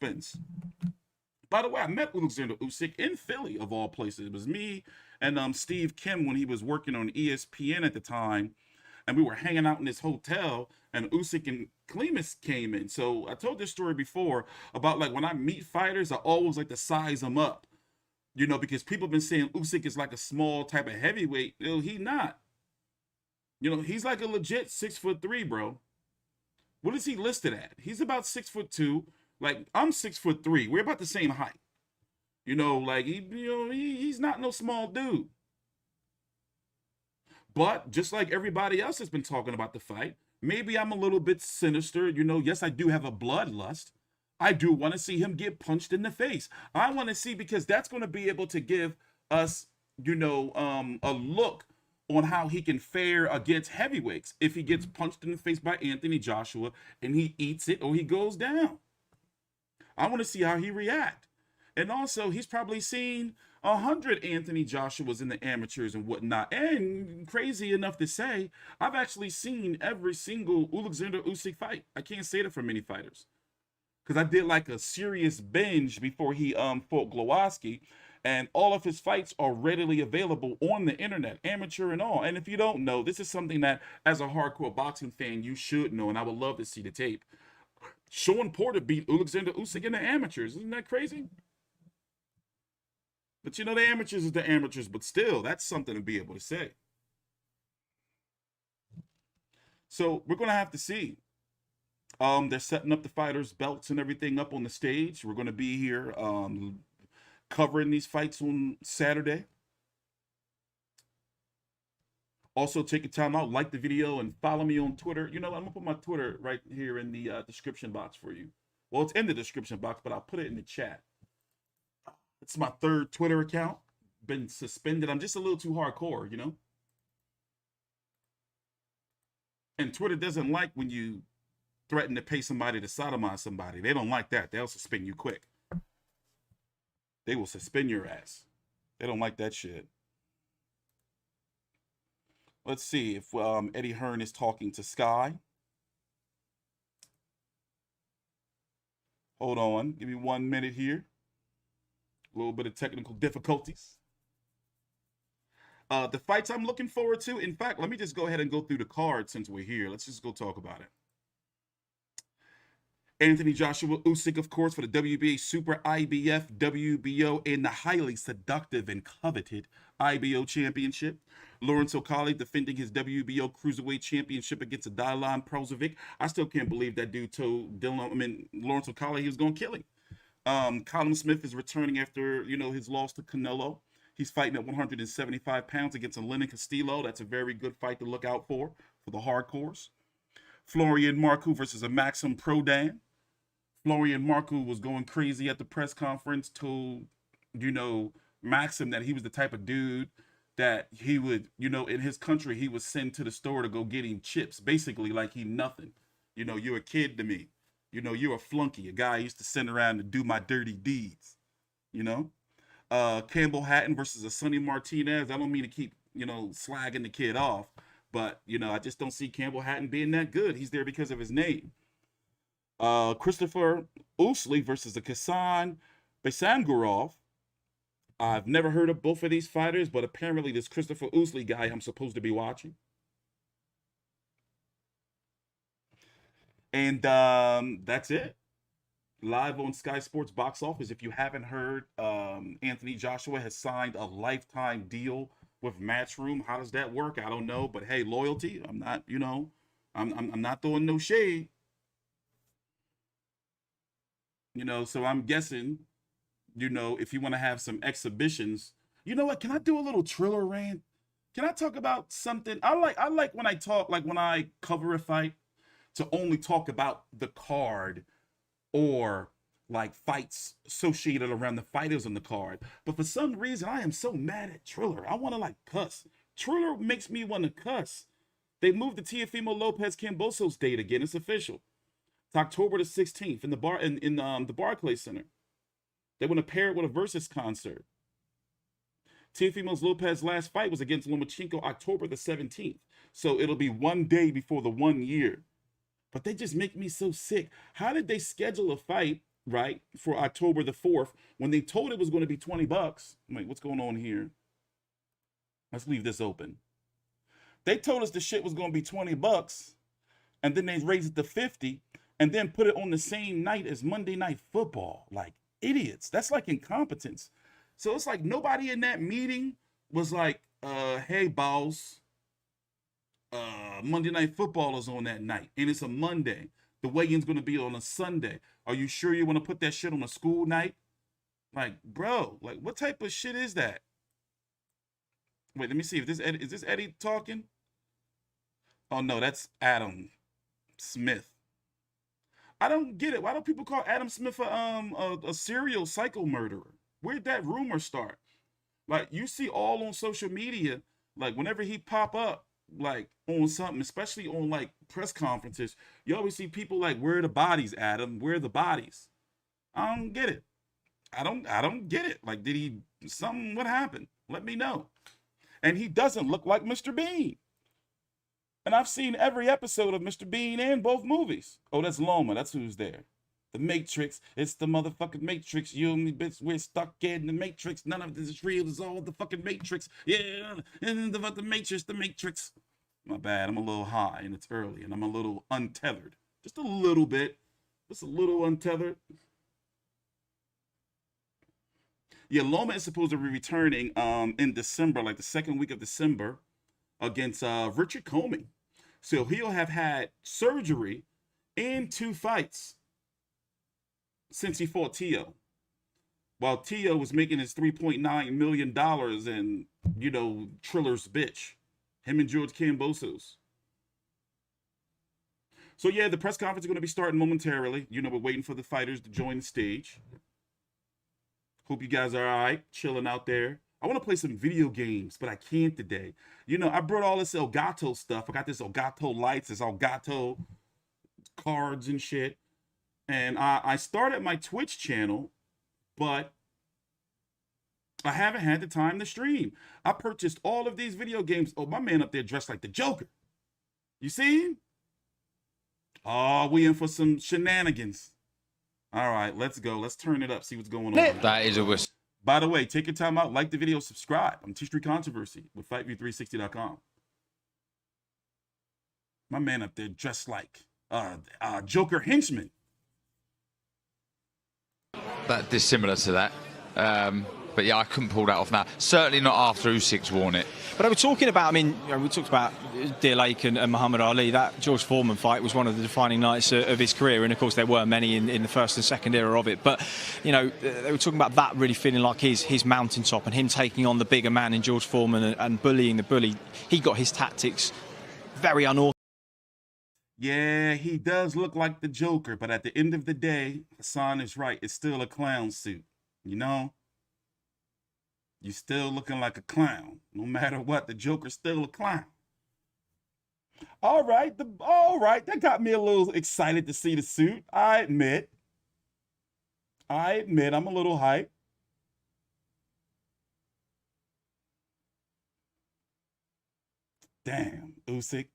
Spence. By the way, I met Alexander Usyk in Philly, of all places. It was me and Steve Kim when he was working on ESPN at the time, and we were hanging out in this hotel, and Usyk and Klimas came in. So I told this story before about like when I meet fighters, I always like to size them up, because people have been saying Usyk is like a small type of heavyweight. He not. He's like a legit 6'3", bro. What is he listed at? He's about 6'2". Like I'm 6'3". We're about the same height. Like he's not no small dude. But just like everybody else has been talking about the fight, maybe I'm a little bit sinister. Yes, I do have a bloodlust. I do want to see him get punched in the face. I want to see, because that's going to be able to give us, a look on how he can fare against heavyweights if he gets punched in the face by Anthony Joshua and he eats it or he goes down. I want to see how he react. And also, he's probably seen 100 Anthony Joshuas in the amateurs and whatnot. And crazy enough to say, I've actually seen every single Alexander Usyk fight. I can't say that for many fighters, because I did like a serious binge before he fought Glowacki, and all of his fights are readily available on the internet, amateur and all. And if you don't know, this is something that, as a hardcore boxing fan, you should know, and I would love to see the tape. Sean Porter beat Alexander Usyk in the amateurs. Isn't that crazy? But the amateurs is the amateurs, but still, that's something to be able to say. So we're going to have to see. They're setting up the fighters' belts and everything up on the stage. We're going to be here covering these fights on Saturday. Also, take your time out, like the video, and follow me on Twitter. I'm going to put my Twitter right here in the description box for you. Well, it's in the description box, but I'll put it in the chat. It's my third Twitter account. Been suspended. I'm just a little too hardcore, And Twitter doesn't like when you threaten to pay somebody to sodomize somebody. They don't like that. They'll suspend you quick. They will suspend your ass. They don't like that shit. Let's see if Eddie Hearn is talking to Sky. Hold on. Give me 1 minute here. A little bit of technical difficulties. The fights I'm looking forward to. In fact, let me just go ahead and go through the card since we're here. Let's just go talk about it. Anthony Joshua Usyk, of course, for the WBA Super IBF, WBO, and the highly seductive and coveted IBO Championship. Lawrence O'Colly defending his WBO Cruiserweight Championship against Dylan Prozovic. I still can't believe that dude told Lawrence O'Colly he was going to kill him. Colin Smith is returning after, his loss to Canelo. He's fighting at 175 pounds against Lenin Castillo. That's a very good fight to look out for the hardcores. Florian Marku versus a Maxim Prodan. Florian Marku was going crazy at the press conference, told, Maxim that he was the type of dude that he would, in his country, he would send to the store to go get him chips. Basically, like he nothing. You're a kid to me. You're a flunky, a guy I used to send around to do my dirty deeds. Campbell Hatton versus a Sonny Martinez. I don't mean to keep, slagging the kid off, but, I just don't see Campbell Hatton being that good. He's there because of his name. Christopher Usyk versus a Kasan Besangurov. I've never heard of both of these fighters, but apparently this Christopher Usyk guy I'm supposed to be watching. And that's it. Live on Sky Sports Box Office. If you haven't heard, Anthony Joshua has signed a lifetime deal with Matchroom. How does that work? I don't know, but hey, loyalty. I'm not, I'm not throwing no shade. So I'm guessing, if you want to have some exhibitions, you know what? Can I do a little Triller rant? Can I talk about something? I like when I talk, like when I cover a fight, to only talk about the card or like fights associated around the fighters on the card. But for some reason, I am so mad at Triller. I want to like cuss. Triller makes me want to cuss. They moved the Teofimo Lopez Cambosos date again. It's official. It's October the 16th in the Barclays Center. They want to pair it with a Versus concert. Teofimo Lopez's last fight was against Lomachenko October the 17th. So it'll be 1 day before the 1 year. But they just make me so sick. How did they schedule a fight right, for October the 4th, when they told it was going to be $20. I'm like, what's going on here? Let's leave this open. They told us the shit was going to be $20, and then they raised it to 50, and then put it on the same night as Monday Night Football. Like idiots. That's like incompetence. So it's like nobody in that meeting was like, hey, boss, Monday Night Football is on that night, and it's a Monday. The weigh-in's going to be on a Sunday. Are you sure you want to put that shit on a school night? Like, bro, like, what type of shit is that? Wait, let me see if this Eddie, is this Eddie talking? Oh no, that's Adam Smith. I don't get it. Why don't people call Adam Smith a serial psycho murderer? Where'd that rumor start? Like, you see all on social media, like whenever he pop up, like on something, especially on like press conferences, you always see people like, where are the bodies, Adam? Where are the bodies? I don't get it. I don't get it. Like, did he something? What happened? Let me know. And he doesn't look like Mr. Bean. And I've seen every episode of Mr. Bean in both movies. Oh, that's Loma. That's who's there. The Matrix. It's the motherfucking Matrix. You and me, bitch, we're stuck in the Matrix. None of this is real. It's all the fucking Matrix. Yeah, and the Matrix, the Matrix. My bad. I'm a little high and it's early and I'm a little untethered. Just a little bit. Just a little untethered. Yeah, Loma is supposed to be returning in December, like the second week of December, against Richard Comey. So he'll have had surgery and 2 fights since he fought Tio. While Tio was making his $3.9 million and, you know, Triller's bitch. Him and George Kambosos. So yeah, the press conference is going to be starting momentarily. You know, we're waiting for the fighters to join the stage. Hope you guys are all right, chilling out there. I want to play some video games, but I can't today. You know, I brought all this Elgato stuff. I got this Elgato lights, this Elgato cards and shit. And I started my Twitch channel, but I haven't had the time to stream. I purchased all of these video games. Oh, my man up there dressed like the Joker. You see him? Oh, we in for some shenanigans. All right, let's go. Let's turn it up, see what's going on. That is a whistle. By the way, take your time out, like the video, subscribe. I'm T-Street Controversy with FightView360.com. My man up there dressed like Joker henchman. That dissimilar to that. But yeah, I couldn't pull that off now. Certainly not after Usyk's worn it. But I was talking about, I mean, you know, we talked about Dear Lake and Muhammad Ali. That George Foreman fight was one of the defining nights of his career. And of course, there were many in the first and second era of it. But, you know, they were talking about that really feeling like his mountaintop and him taking on the bigger man in George Foreman and bullying the bully. He got his tactics very unorthodox. Yeah, he does look like the Joker. But at the end of the day, Hassan is right. It's still a clown suit, you know? You're still looking like a clown. No matter what, the Joker's still a clown. All right, that got me a little excited to see the suit. I admit, I'm a little hyped. Damn, Usyk.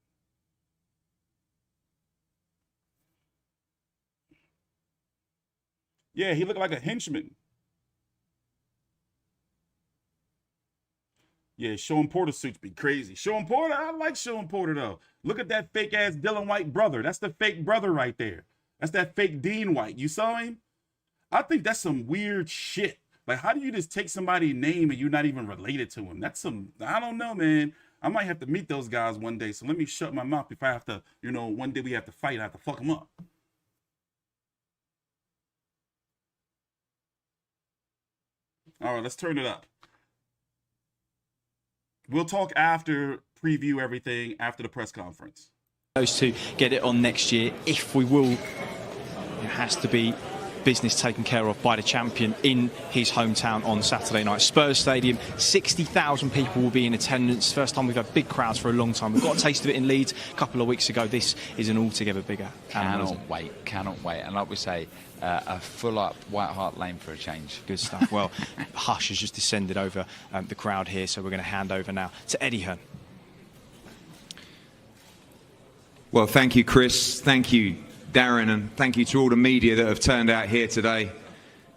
Yeah, he looked like a henchman. Yeah, Sean Porter suits be crazy. Sean Porter, I like Sean Porter, though. Look at that fake-ass Dylan White brother. That's the fake brother right there. That's that fake Dean White. You saw him? I think that's some weird shit. Like, how do you just take somebody's name and you're not even related to him? That's some, I don't know, man. I might have to meet those guys one day, so let me shut my mouth if I have to, you know, one day we have to fight, I have to fuck them up. All right, let's turn it up. We'll talk after, preview everything after the press conference. Those two get it on next year. If we will, it has to be business taken care of by the champion in his hometown on Saturday night. Spurs Stadium, 60,000 people will be in attendance. First time we've had big crowds for a long time. We've got a taste of it in Leeds a couple of weeks ago. This is an altogether bigger animal. Cannot wait. And like we say, a full-up White Hart Lane for a change. Good stuff. Well, hush has just descended over the crowd here, so we're going to hand over now to Eddie Hearn. Well, thank you, Chris. Thank you, Darren, and thank you to all the media that have turned out here today.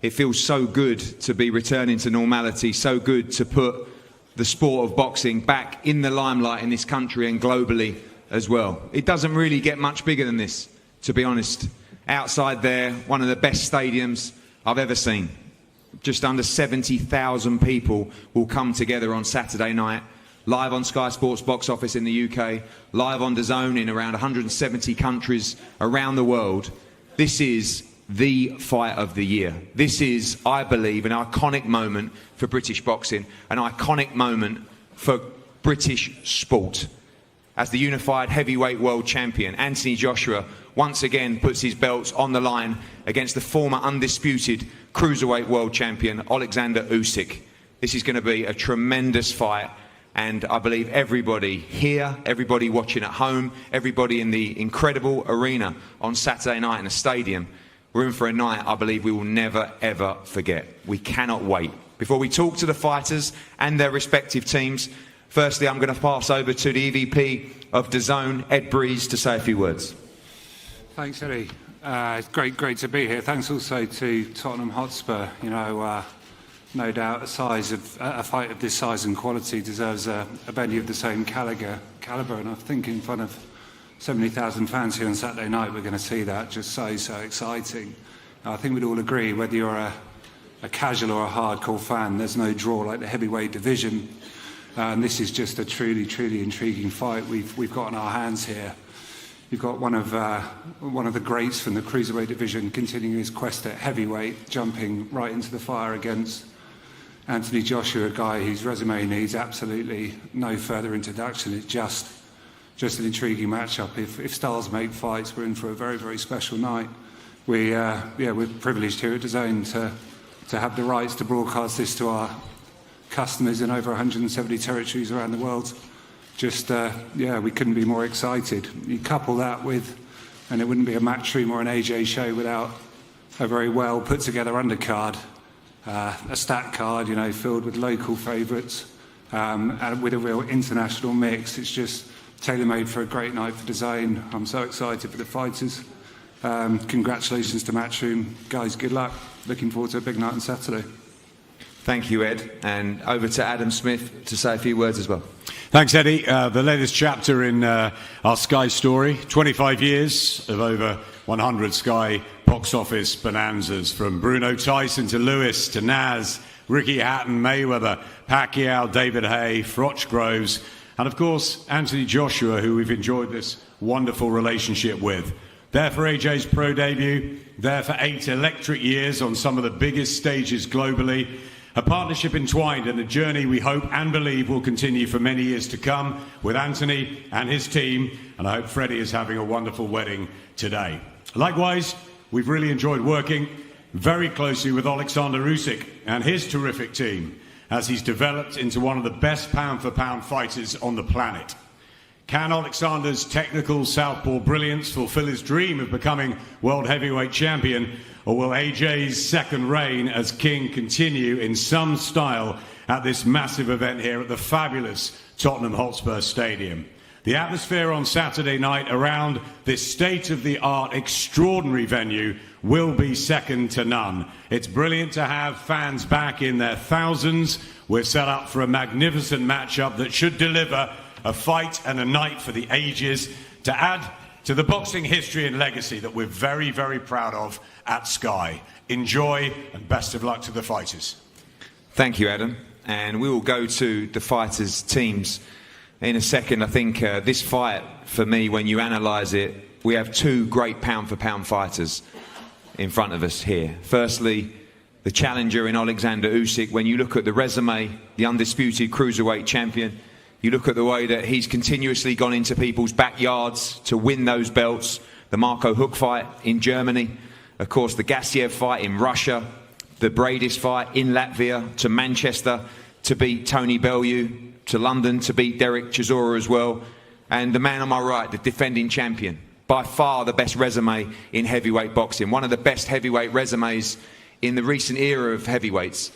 It feels so good to be returning to normality, so good to put the sport of boxing back in the limelight in this country and globally as well. It doesn't really get much bigger than this, to be honest. Outside there, one of the best stadiums I've ever seen. Just under 70,000 people will come together on Saturday night, live on Sky Sports box office in the UK, live on DAZN in around 170 countries around the world. This is the fight of the year. This is, I believe, an iconic moment for British boxing, an iconic moment for British sport. As the unified heavyweight world champion, Anthony Joshua once again puts his belts on the line against the former undisputed Cruiserweight World Champion, Alexander Usyk. This is going to be a tremendous fight, and I believe everybody here, everybody watching at home, everybody in the incredible arena on Saturday night in the stadium, we're in for a night I believe we will never, ever forget. We cannot wait. Before we talk to the fighters and their respective teams, firstly, I'm going to pass over to the EVP of DAZN, Ed Breeze, to say a few words. Thanks, Eddie. It's great to be here. Thanks also to Tottenham Hotspur. You know, no doubt a fight of this size and quality deserves a venue of the same calibre. And I think in front of 70,000 fans here on Saturday night, we're going to see that. Just so exciting. I think we'd all agree, whether you're a casual or a hardcore fan, there's no draw like the heavyweight division. And this is just a truly intriguing fight we've got in our hands here. You've got one of the greats from the cruiserweight division continuing his quest at heavyweight, jumping right into the fire against Anthony Joshua, a guy whose resume needs absolutely no further introduction. It's just an intriguing matchup. If styles make fights, we're in for a very special night. We're privileged here at DAZN to have the rights to broadcast this to our customers in over 170 territories around the world. We couldn't be more excited. You couple that with, and it wouldn't be a Matchroom or an AJ show without a very well put together undercard, a stat card, filled with local favourites, and with a real international mix. It's just tailor-made for a great night for DAZN. I'm so excited for the fighters. Congratulations to Matchroom. Guys, good luck. Looking forward to a big night on Saturday. Thank you, Ed. And over to Adam Smith to say a few words as well. Thanks, Eddie. The latest chapter in our Sky story, 25 years of over 100 Sky box office bonanzas, from Bruno Tyson to Lewis to Naz, Ricky Hatton, Mayweather, Pacquiao, David Haye, Froch Groves, and of course, Anthony Joshua, who we've enjoyed this wonderful relationship with. There for AJ's pro debut, there for 8 electric years on some of the biggest stages globally. A partnership entwined in a journey we hope and believe will continue for many years to come with Anthony and his team, and I hope Freddie is having a wonderful wedding today. Likewise, we've really enjoyed working very closely with Alexander Usyk and his terrific team as he's developed into one of the best pound-for-pound fighters on the planet. Can Alexander's technical southpaw brilliance fulfill his dream of becoming world heavyweight champion, or will AJ's second reign as king continue in some style at this massive event here at the fabulous Tottenham Hotspur Stadium? The atmosphere on Saturday night around this state-of-the-art extraordinary venue will be second to none. It's brilliant to have fans back in their thousands. We're set up for a magnificent matchup that should deliver a fight and a night for the ages, to add to the boxing history and legacy that we're very proud of at Sky. Enjoy, and best of luck to the fighters. Thank you, Adam. And we will go to the fighters' teams in a second. I think this fight, for me, when you analyse it, we have 2 great pound-for-pound fighters in front of us here. Firstly, the challenger in Alexander Usyk. When you look at the resume, the undisputed Cruiserweight champion, you look at the way that he's continuously gone into people's backyards to win those belts. The Marco Huck fight in Germany, of course the Gassiev fight in Russia, the Bradis fight in Latvia, to Manchester to beat Tony Bellew, to London to beat Derek Chisora as well. And the man on my right, the defending champion, by far the best resume in heavyweight boxing, one of the best heavyweight resumes in the recent era of heavyweights.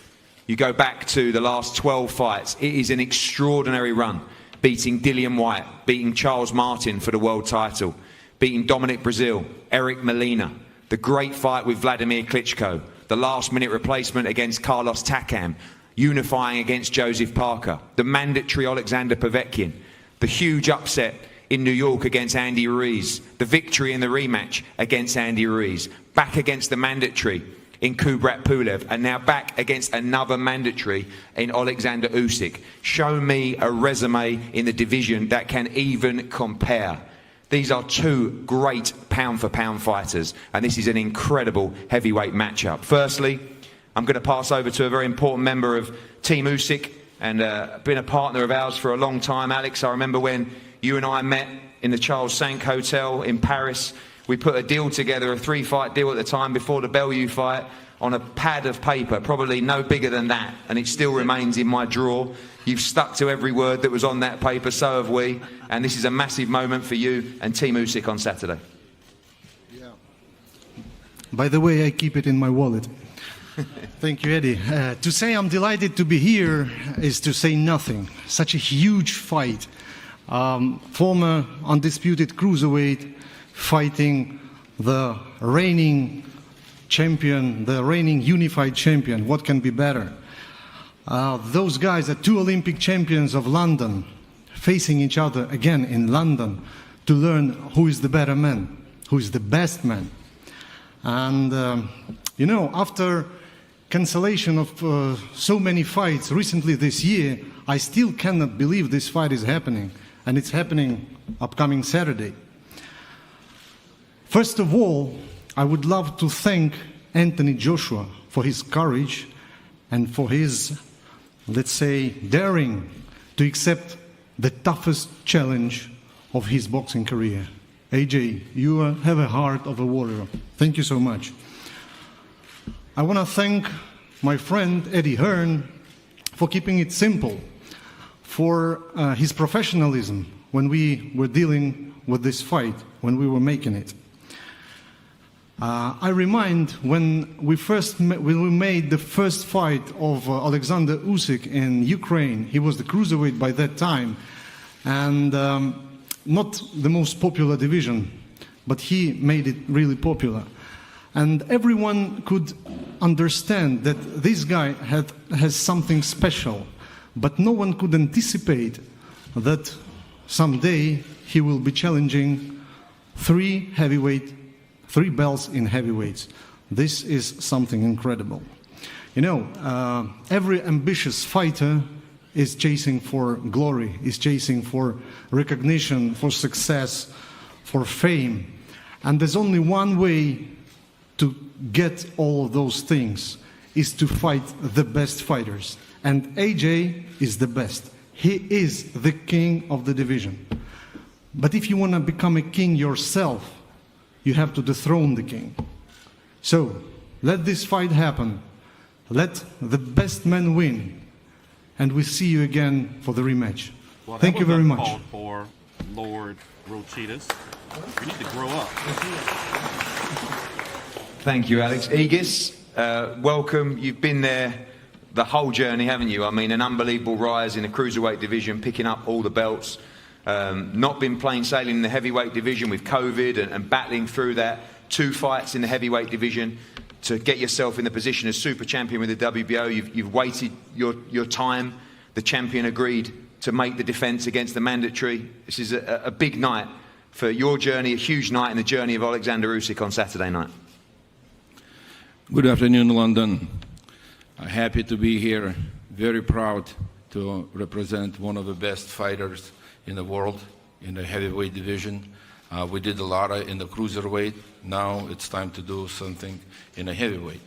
You go back to the last 12 fights, it is an extraordinary run, beating Dillian Whyte, beating Charles Martin for the world title, beating Dominic Brazil, Eric Molina, the great fight with Vladimir Klitschko, the last-minute replacement against Carlos Takam, unifying against Joseph Parker, the mandatory Alexander Povetkin, the huge upset in New York against Andy Ruiz, the victory in the rematch against Andy Ruiz, back against the mandatory in Kubrat Pulev, and now back against another mandatory in Alexander Usyk. Show me a resume in the division that can even compare. These are two great pound-for-pound fighters, and this is an incredible heavyweight matchup. Firstly, I'm going to pass over to a very important member of Team Usyk and been a partner of ours for a long time. Alex, I remember when you and I met in the Charles V Hotel in Paris. We put a deal together, a 3-fight deal at the time before the Bellew fight, on a pad of paper, probably no bigger than that, and it still remains in my drawer. You've stuck to every word that was on that paper, so have we, and this is a massive moment for you and Team Usyk on Saturday. Yeah. By the way, I keep it in my wallet. Thank you, Eddie. To say I'm delighted to be here is to say nothing. Such a huge fight. Former Undisputed Cruiserweight fighting the reigning champion, the reigning unified champion. What can be better? Those guys are two Olympic champions of London, facing each other again in London to learn who is the better man, who is the best man. And, you know, after cancellation of so many fights recently this year, I still cannot believe this fight is happening. And it's happening upcoming Saturday. First of all, I would love to thank Anthony Joshua for his courage and for his, let's say, daring to accept the toughest challenge of his boxing career. AJ, you have a heart of a warrior. Thank you so much. I want to thank my friend Eddie Hearn for keeping it simple, for his professionalism when we were dealing with this fight, when we were making it. I remind when we made the first fight of Alexander Usyk in Ukraine. He was the cruiserweight by that time, and not the most popular division, but he made it really popular. And everyone could understand that this guy has something special, but no one could anticipate that someday he will be challenging three belts in heavyweights. This is something incredible. You know, every ambitious fighter is chasing for glory, is chasing for recognition, for success, for fame. And there's only one way to get all of those things, is to fight the best fighters. And AJ is the best. He is the king of the division. But if you want to become a king yourself, you have to dethrone the king. So, let this fight happen. Let the best man win. And we'll see you again for the rematch. Well, thank you very much. Called for Lord Rochitas. We need to grow up. Thank you, Alex. Aegis, welcome. You've been there the whole journey, haven't you? I mean, an unbelievable rise in the cruiserweight division, picking up all the belts. Not been plain sailing in the heavyweight division with COVID and battling through that. 2 fights in the heavyweight division to get yourself in the position as super champion with the WBO. You've waited your time. The champion agreed to make the defense against the mandatory. This is a big night for your journey, a huge night in the journey of Alexander Usyk on Saturday night. Good afternoon, London. I'm happy to be here. Very proud to represent one of the best fighters in the world in the heavyweight division. We did a lot in the cruiserweight. Now it's time to do something in the heavyweight.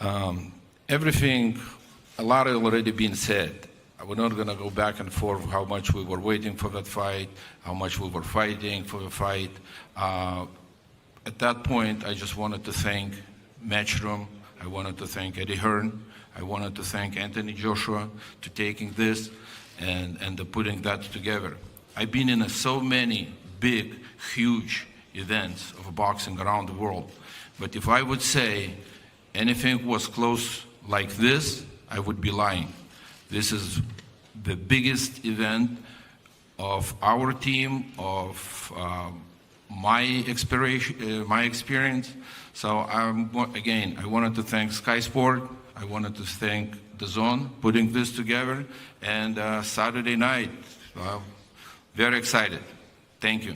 A lot has already been said. We're not going to go back and forth how much we were waiting for that fight, how much we were fighting for the fight. At that point, I just wanted to thank Matchroom. I wanted to thank Eddie Hearn. I wanted to thank Anthony Joshua to taking this and putting that together. I've been in so many big, huge events of boxing around the world. But if I would say anything was close like this, I would be lying. This is the biggest event of our team, of my experience. So again, I wanted to thank Sky Sport. I wanted to thank DAZN putting this together. And Saturday night, very excited. Thank you.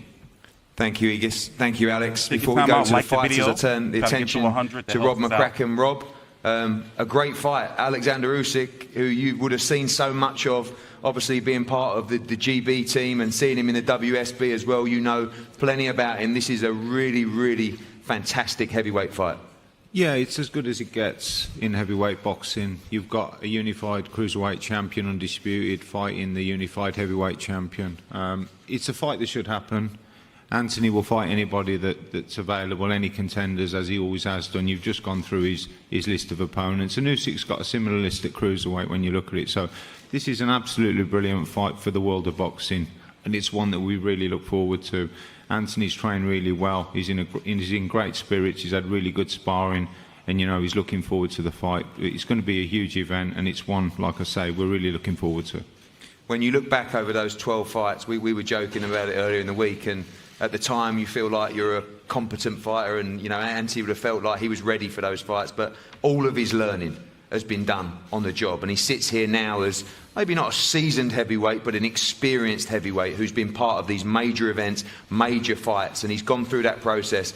Thank you, Igis. Thank you, Alex. Take Before your we time go out, to the like the fighters, video. I turn the Gotta get to attention 100 to Rob helps us out. McCracken. Rob, a great fight. Alexander Usyk, who you would have seen so much of, obviously being part of the GB team and seeing him in the WSB as well. You know plenty about him. This is a really, really fantastic heavyweight fight. Yeah, it's as good as it gets in heavyweight boxing. You've got a unified cruiserweight champion, Undisputed, fighting the unified heavyweight champion. It's a fight that should happen. Anthony will fight anybody that's available, any contenders, as he always has done. You've just gone through his list of opponents. And Usyk's got a similar list at cruiserweight when you look at it. So this is an absolutely brilliant fight for the world of boxing. And it's one that we really look forward to. Anthony's trained really well. He's in great spirits. He's had really good sparring. And, you know, he's looking forward to the fight. It's going to be a huge event. And it's one, like I say, we're really looking forward to. When you look back over those 12 fights, we were joking about it earlier in the week, and at the time you feel like you're a competent fighter, and you know Anthony would have felt like he was ready for those fights, but all of his learning has been done on the job, and he sits here now as maybe not a seasoned heavyweight but an experienced heavyweight who's been part of these major events, major fights, and he's gone through that process.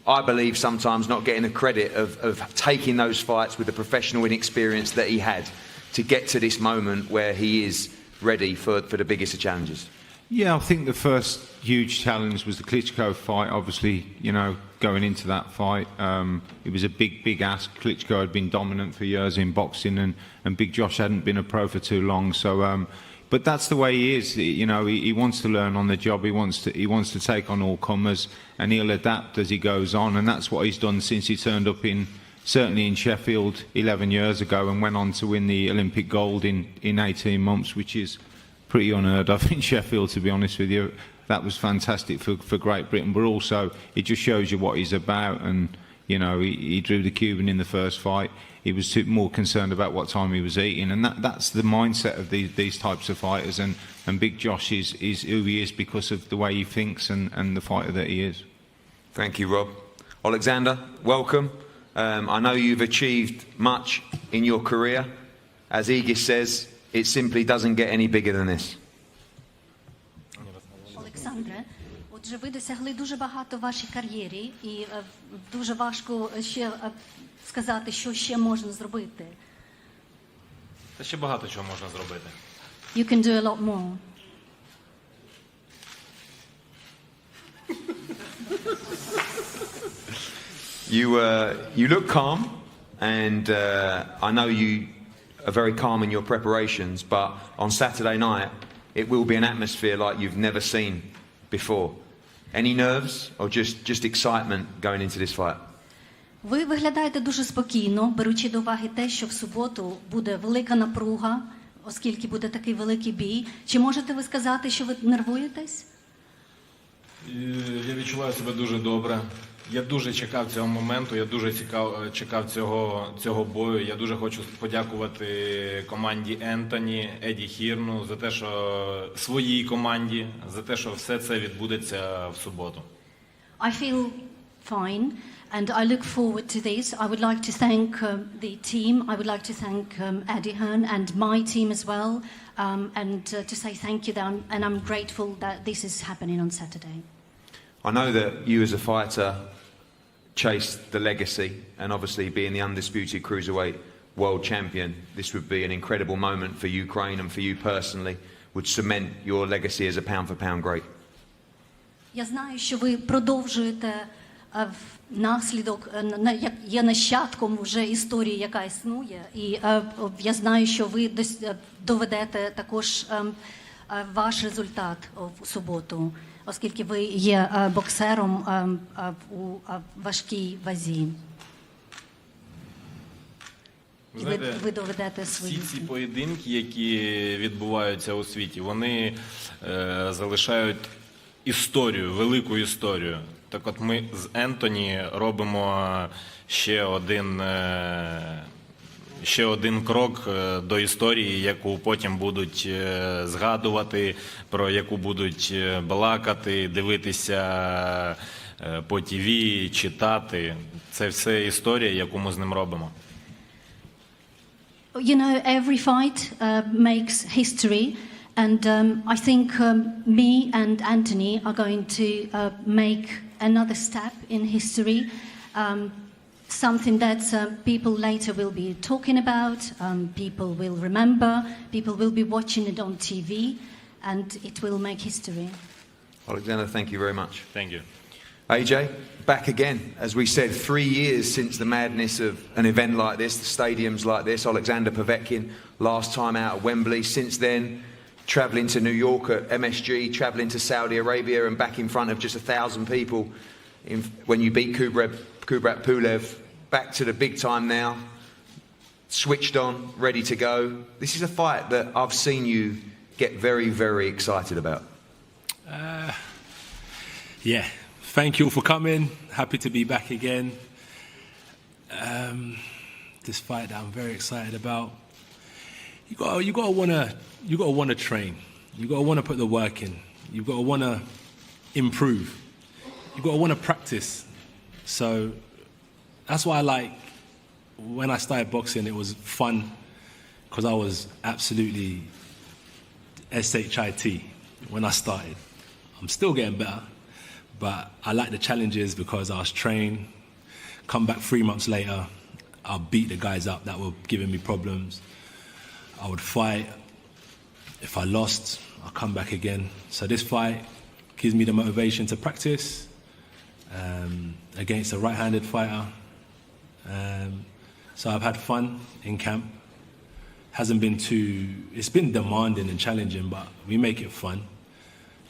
I believe sometimes not getting the credit of taking those fights with the professional inexperience that he had to get to this moment where he is ready for the biggest of challenges. Yeah, I think the first huge challenge was the Klitschko fight. Obviously, you know, going into that fight, it was a big ask. Klitschko had been dominant for years in boxing, and Big Josh hadn't been a pro for too long. So, but that's the way he is. You know, he wants to learn on the job. He wants to take on all comers, and he'll adapt as he goes on. And that's what he's done since he turned up certainly in Sheffield 11 years ago, and went on to win the Olympic gold in 18 months, which is pretty unheard of in Sheffield, to be honest with you. That was fantastic for Great Britain, but also it just shows you what he's about. And you know, he drew the Cuban in the first fight. He was more concerned about what time he was eating, and that's the mindset of these types of fighters. And Big Josh is who he is because of the way he thinks and the fighter that he is. Thank you, Rob. Alexander, welcome. I know you've achieved much in your career. As Igis says, it simply doesn't get any bigger than this. Олександре, отже, ви досягли дуже багато в вашій кар'єрі, і дуже важко ще сказати, що ще можна зробити. Та ще багато чого можна зробити. You can do a lot more. You look calm, and I know you are very calm in your preparations, but on Saturday night it will be an atmosphere like you've never seen before. Any nerves or just excitement going into this fight? Ви виглядаєте дуже спокійно, беручи до уваги те, що в суботу буде велика напруга, оскільки буде такий великий бій. Чи можете ви сказати, що ви нервуєтесь? Я відчуваю себе дуже добре. Я дуже чекав цього моменту, я дуже чекав цього бою. Я дуже хочу подякувати команді Ентоні, Еді Хірну за те, що своїй команді, за те, що все це відбудеться в суботу. I feel fine, and I look forward to this. I would like to thank the team. I would like to thank Eddie Hearn and my team as well, and to say thank you. And I'm grateful that this is happening on Saturday. I know that you as a fighter chased the legacy, and obviously being the Undisputed Cruiserweight World Champion, this would be an incredible moment for Ukraine and for you personally, would cement your legacy as a pound-for-pound great. Я знаю, що ви продовжуєте внаслідок, є нащадком вже історії, яка існує, і я знаю, що ви доведете також ваш результат в суботу, оскільки ви є боксером у важкій вазі. Ви доведете свої. Всі ці поєдинки, які відбуваються у світі, вони залишають історію, велику історію. Так от ми з Ентоні робимо ще ще один крок до історії, яку потім будуть згадувати, про яку будуть балакати, дивитися по ТВ, читати. Це все історія, яку ми з ним робимо. You know, every fight makes history, and I think me and Anthony are going to make another step in history, something that people later will be talking about, people will remember, people will be watching it on TV, and it will make history. Alexander, thank you very much. Thank you. AJ, back again. As we said, 3 years since the madness of an event like this, the stadiums like this. Alexander Povetkin, last time out at Wembley. Since then, travelling to New York at MSG, travelling to Saudi Arabia and back in front of just 1,000 people when you beat Kubrat Pulev. Back to the big time now. Switched on, ready to go. This is a fight that I've seen you get very, very excited about. Yeah. Thank you for coming. Happy to be back again. This fight that I'm very excited about. You gotta wanna train. You gotta wanna put the work in. You gotta wanna improve. You gotta wanna practice. So that's why I like when I started boxing. It was fun because I was absolutely SHIT when I started. I'm still getting better. But I like the challenges because I was trained. Come back 3 months later, I'll beat the guys up that were giving me problems. I would fight. If I lost, I'll come back again. So this fight gives me the motivation to practice against a right-handed fighter. So I've had fun in camp. It's been demanding and challenging, but we make it fun.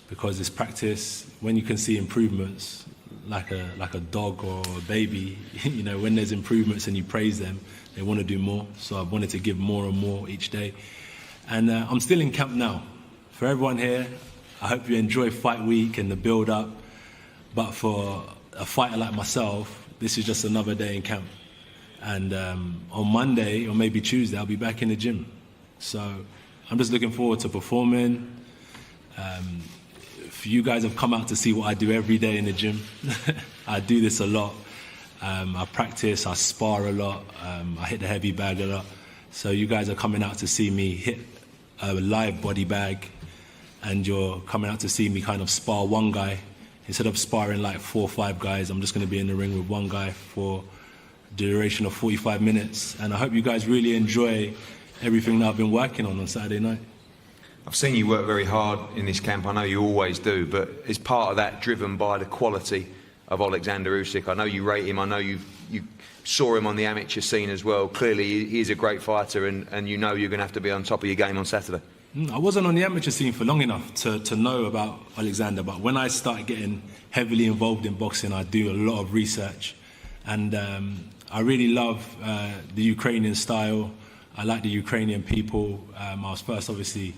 Because it's practice. When you can see improvements, like a dog or a baby, you know, when there's improvements and you praise them, they want to do more. So I've wanted to give more and more each day. And I'm still in camp now. For everyone here, I hope you enjoy fight week and the build up. But for a fighter like myself, this is just another day in camp. And on Monday or maybe Tuesday, I'll be back in the gym. So I'm just looking forward to performing. You guys have come out to see what I do every day in the gym. I do this a lot. I practice, I spar a lot, I hit the heavy bag a lot. So you guys are coming out to see me hit a live body bag, and you're coming out to see me kind of spar one guy. Instead of sparring like 4 or 5 guys, I'm just going to be in the ring with one guy for the duration of 45 minutes. And I hope you guys really enjoy everything that I've been working on Saturday night. I've seen you work very hard in this camp. I know you always do, but is part of that driven by the quality of Alexander Usyk? I know you rate him. I know you saw him on the amateur scene as well. Clearly, he is a great fighter, and you know you're going to have to be on top of your game on Saturday. I wasn't on the amateur scene for long enough to know about Alexander, but when I started getting heavily involved in boxing, I do a lot of research, and I really love the Ukrainian style. I like the Ukrainian people. I was first, obviously,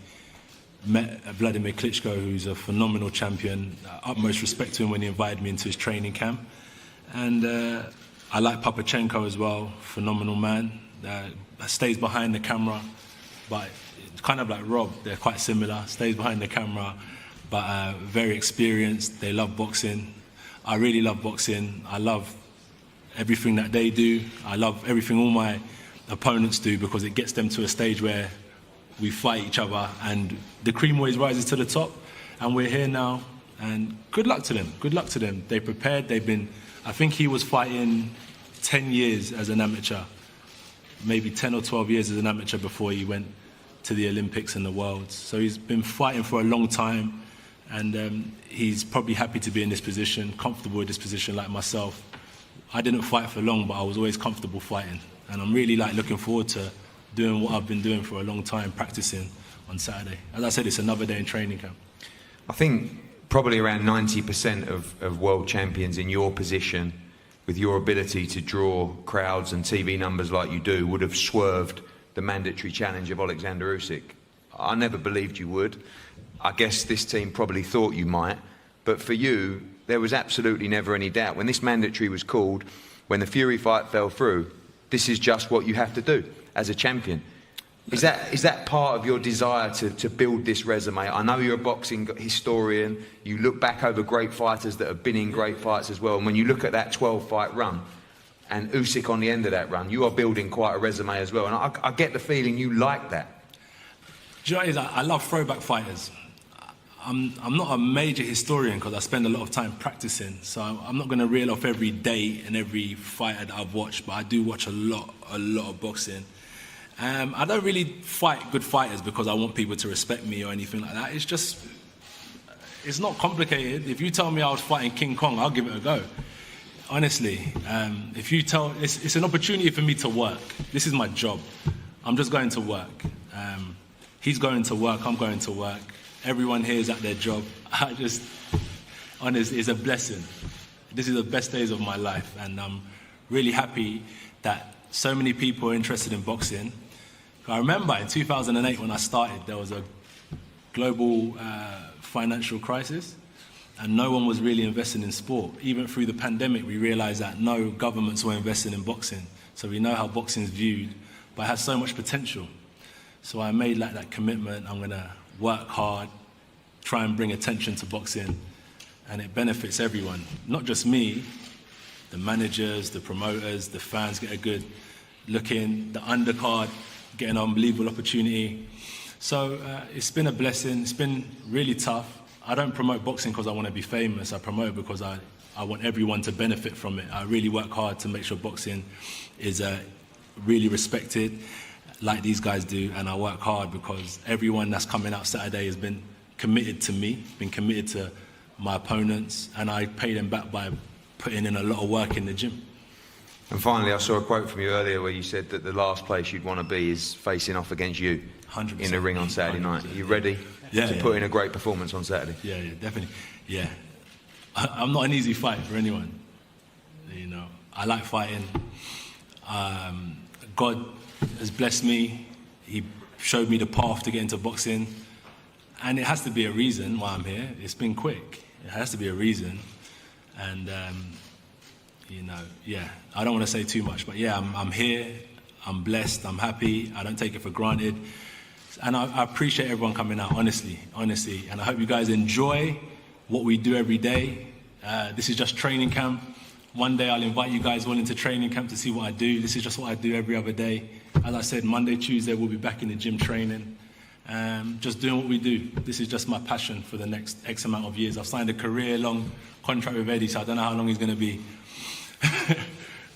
met Vladimir Klitschko, who's a phenomenal champion. Utmost respect to him when he invited me into his training camp. And I like Papachenko as well, phenomenal man. Stays behind the camera, but kind of like Rob, they're quite similar. Stays behind the camera, but very experienced. They love boxing. I really love boxing. I love everything that they do. I love everything all my opponents do because it gets them to a stage where we fight each other and the cream always rises to the top, and we're here now, and good luck to them. Good luck to them. They prepared. I think he was fighting 10 years as an amateur, maybe 10 or 12 years as an amateur before he went to the Olympics and the Worlds. So he's been fighting for a long time, and he's probably happy to be in this position, comfortable in this position like myself. I didn't fight for long, but I was always comfortable fighting, and I'm really looking forward to doing what I've been doing for a long time, practicing on Saturday. As I said, it's another day in training camp. I think probably around 90% of world champions in your position, with your ability to draw crowds and TV numbers like you do, would have swerved the mandatory challenge of Alexander Usyk. I never believed you would. I guess this team probably thought you might. But for you, there was absolutely never any doubt. When this mandatory was called, when the Fury fight fell through, this is just what you have to do as a champion. Is that part of your desire to build this resume? I know you're a boxing historian. You look back over great fighters that have been in great fights as well. And when you look at that 12-fight run and Usyk on the end of that run, you are building quite a resume as well. And I get the feeling you like that. Do you know what it is? I love throwback fighters. I'm not a major historian because I spend a lot of time practicing. So I'm not going to reel off every day and every fighter that I've watched, but I do watch a lot of boxing. I don't really fight good fighters because I want people to respect me or anything like that. It's not complicated. If you tell me I was fighting King Kong, I'll give it a go. Honestly, if you tell, it's an opportunity for me to work. This is my job. I'm just going to work. He's going to work, I'm going to work. Everyone here is at their job. Honestly, it's a blessing. This is the best days of my life, and I'm really happy that so many people are interested in boxing. I remember in 2008 when I started, there was a global financial crisis and no one was really investing in sport. Even through the pandemic, we realized that no governments were investing in boxing. So we know how boxing is viewed, but it has so much potential. So I made that commitment. I'm gonna work hard, try and bring attention to boxing, and it benefits everyone. Not just me, the managers, the promoters, the fans get a good look in, the undercard get an unbelievable opportunity. So it's been a blessing. It's been really tough. I don't promote boxing because I want to be famous. I promote because I want everyone to benefit from it. I really work hard to make sure boxing is really respected like these guys do, and I work hard because everyone that's coming out Saturday has been committed to me, been committed to my opponents, and I pay them back by putting in a lot of work in the gym. And finally, I saw a quote from you earlier where you said that the last place you'd want to be is facing off against you 100%. In the ring on Saturday night. Are you ready to put in a great performance on Saturday? Yeah, definitely. Yeah. I'm not an easy fight for anyone. You know, I like fighting. God has blessed me. He showed me the path to get into boxing. And it has to be a reason why I'm here. It's been quick. It has to be a reason. And, you know, yeah, I don't want to say too much, but yeah, I'm here, I'm blessed, I'm happy, I don't take it for granted. And I appreciate everyone coming out, honestly. And I hope you guys enjoy what we do every day. This is just training camp. One day I'll invite you guys all into training camp to see what I do. This is just what I do every other day. As I said, Monday, Tuesday, we'll be back in the gym training. Just doing what we do. This is just my passion for the next X amount of years. I've signed a career-long contract with Eddie, so I don't know how long he's going to be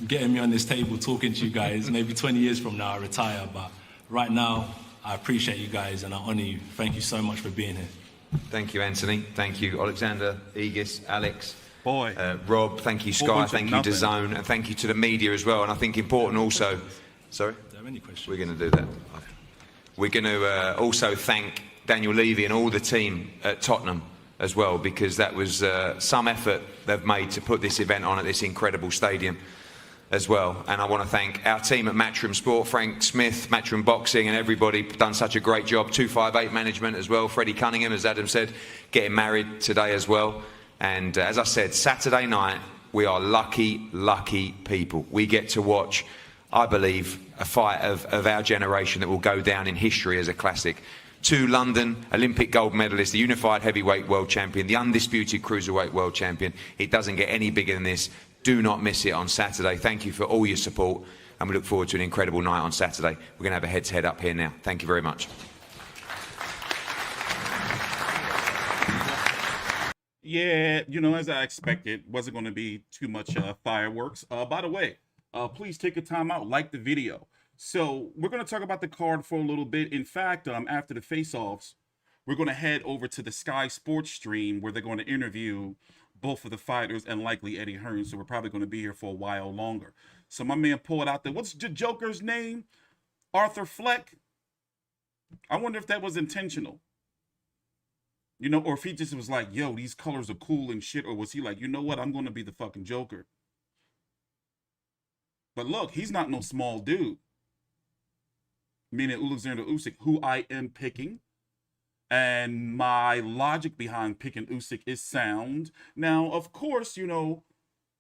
getting me on this table talking to you guys. Maybe 20 years from now I retire, but right now I appreciate you guys and I honour you. Thank you so much for being here. Thank you, Anthony. Thank you, Alexander, Aegis, Alex. Rob, thank you, Sky, thank you, DAZN, and thank you to the media as well. And I think important also, sorry? Do you have any questions? We're going to do that. We're going to also thank Daniel Levy and all the team at Tottenham as well, because that was some effort they've made to put this event on at this incredible stadium as well. And I want to thank our team at Matchroom Sport, Frank Smith, Matchroom Boxing, and everybody done such a great job. 258 management as well. Freddie Cunningham, as Adam said, getting married today as well. And as I said, Saturday night, we are lucky, lucky people. We get to watch, I believe, a fight of our generation that will go down in history as a classic. 2 London Olympic gold medalists, the unified heavyweight world champion, the undisputed cruiserweight world champion. It doesn't get any bigger than this. Do not miss it on Saturday. Thank you for all your support, and we look forward to an incredible night on Saturday. We're going to have a head-to-head up here now. Thank you very much. Yeah, you know, as I expected, wasn't going to be too much fireworks. By the way, please take a time out, like the video. So we're going to talk about the card for a little bit. In fact, after the face-offs, we're going to head over to the Sky Sports stream where they're going to interview both of the fighters and likely Eddie Hearn. So we're probably going to be here for a while longer. So my man pulled out there. What's the Joker's name? Arthur Fleck. I wonder if that was intentional. You know, or if he just was like, yo, these colors are cool and shit. Or was he like, you know what? I'm going to be the fucking Joker. But look, he's not no small dude. Meaning Alexander Usyk, who I am picking. And my logic behind picking Usyk is sound. Now, of course, you know,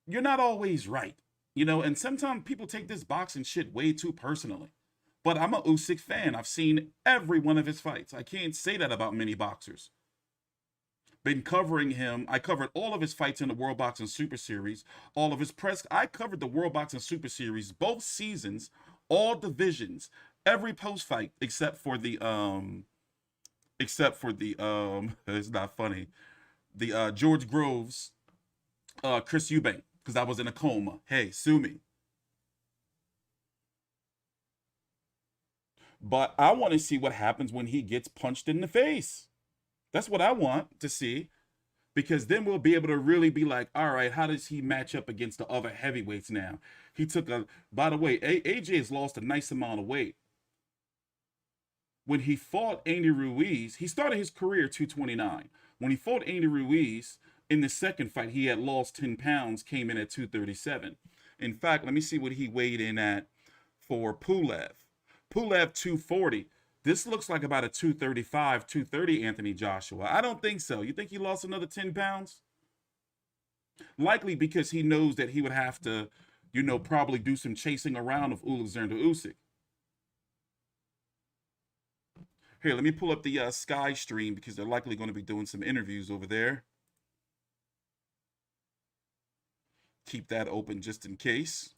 you're not always right. You know, and sometimes people take this boxing shit way too personally. But I'm a Usyk fan. I've seen every one of his fights. I can't say that about many boxers. Been covering him. I covered all of his fights in the World Boxing Super Series, all of his press. I covered the World Boxing Super Series, both seasons, all divisions, every post fight except for the it's not funny, the George Groves, Chris Eubank, because I was in a coma. Hey, sue me. But I want to see what happens when he gets punched in the face. That's what I want to see, because then we'll be able to really be like, all right, how does he match up against the other heavyweights now? He took by the way, AJ has lost a nice amount of weight. When he fought Andy Ruiz, he started his career 229. When he fought Andy Ruiz in the second fight, he had lost 10 pounds, came in at 237. In fact, let me see what he weighed in at for Pulev. Pulev 240. This looks like about a 235, 230 Anthony Joshua. I don't think so. You think he lost another 10 pounds? Likely because he knows that he would have to, you know, probably do some chasing around of Alexander Usyk. Here, let me pull up the Sky stream because they're likely going to be doing some interviews over there. Keep that open just in case.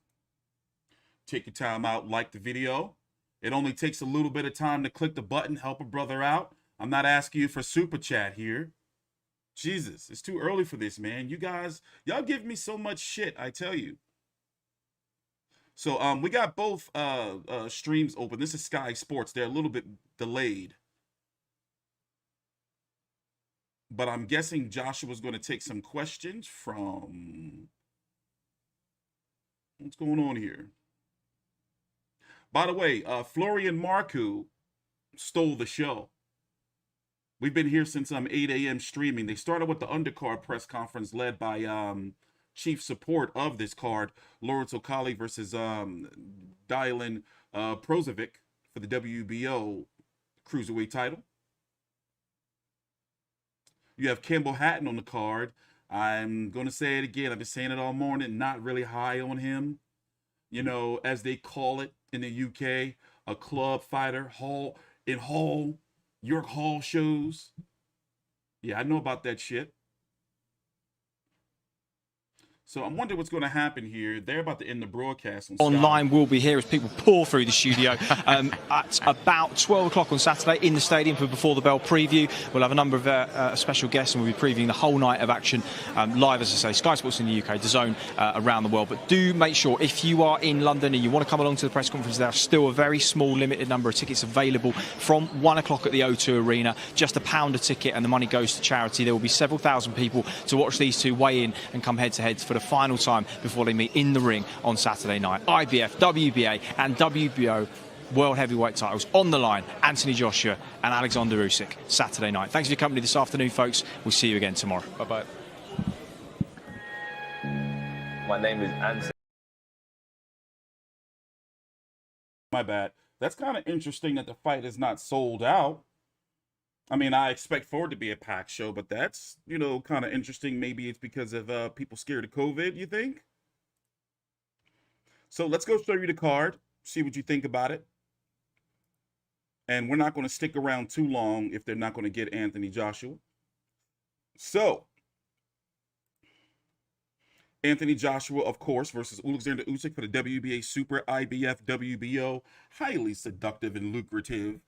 Take your time out, like the video. It only takes a little bit of time to click the button, help a brother out. I'm not asking you for super chat here. Jesus, it's too early for this, man. You guys, y'all give me so much shit, I tell you. So we got both streams open. This is Sky Sports. They're a little bit delayed. But I'm guessing Joshua's going to take some questions from... What's going on here? By the way, Florian Marcoux stole the show. We've been here since 8 a.m. streaming. They started with the Undercard press conference led by chief support of this card, Lawrence O'Colly versus Dylan Prozovic for the WBO Cruiserweight title. You have Campbell Hatton on the card. I'm going to say it again. I've been saying it all morning. Not really high on him. You know, as they call it in the UK, a club fighter, York Hall shows. Yeah, I know about that shit. So I'm wondering what's going to happen here. They're about to end the broadcast on Online will be here as people pour through the studio at about 12 o'clock on Saturday in the stadium for Before the Bell preview. We'll have a number of special guests and we'll be previewing the whole night of action live, as I say, Sky Sports in the UK, DAZN around the world. But do make sure, if you are in London and you want to come along to the press conference, there are still a very small limited number of tickets available from 1 o'clock at the O2 Arena. Just £1 a ticket and the money goes to charity. There will be several thousand people to watch these two weigh in and come head to head for the final time before they meet in the ring on Saturday night. IBF, WBA and WBO World Heavyweight titles on the line. Anthony Joshua and Alexander Usyk, Saturday night. Thanks for your company this afternoon, folks. We'll see you again tomorrow. Bye-bye. My name is Anthony. My bad. That's kind of interesting that the fight is not sold out. I mean, I expect for it to be a packed show, but that's, you know, kind of interesting. Maybe it's because of people scared of COVID, you think? So let's go show you the card, see what you think about it. And we're not going to stick around too long if they're not going to get Anthony Joshua. So, Anthony Joshua, of course, versus Alexander Usyk for the WBA Super IBF WBO. Highly seductive and lucrative